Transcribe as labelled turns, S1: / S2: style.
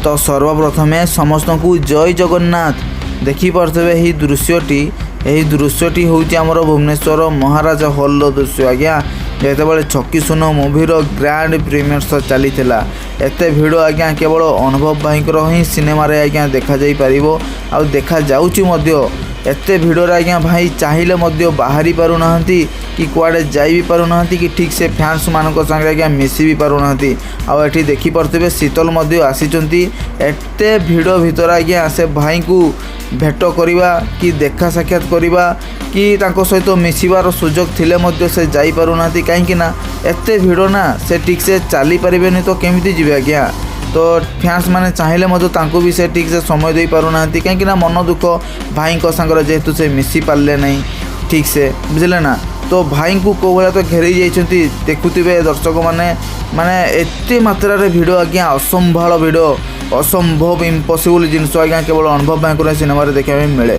S1: तो सर्वप्रथमे समस्त को जय जगन्नाथ। देखिपे यही दृश्यटी हूँ आमर भुवनेश्वर महाराज हॉल दृश्य आज्ञा जितेबाला छकी सुन मूवीर ग्रांड प्रीमियर शो चली एत भिड़ आज्ञा केवल अनुभव भाई ही सिनेमा आज्ञा देखा पारिबो आ देखा जाउची मध्य एत भिड़े आज्ञा भाई चाहिए बाहरी पारु नाहंती कि कुआडे जाई भी पारु नाहंती कि ठीक से फैंस मानक संगे आज्ञा मिसी भी पारु नाहंती। आ एठी देखि परथिबे शीतल मध्य आसीचंती एते भिड़ भितर आज्ञा से भाई को भेट करवा कि देखा साक्षात करवा कि तांको सहित मिसिबार सुजोग थिले मध्य से जाई पारु नाहंती कहीं ना एते भिड़ ना से ठीक से चली पारिबेनी तो केमिति जिवे आज्ञा। तो फैंस माने चाहिए मध्य तांको भी से ठीक से समय दे पारु नाहंती कहीं ना मन दुख भाई सांगर जेहेतु से मिसी पारले नहीं ठीक से बुझले ना। तो भाई को कौ भाया तो घेरी जाइछंती देखुथिबे दर्शक माने माने एते मात्रा रे भिड़ आज्ञा असंभाल भिड़ असंभव इम्पॉसिबल जिनस आज्ञा केवल अनुभव भाई को सिनेमा देखा मिले।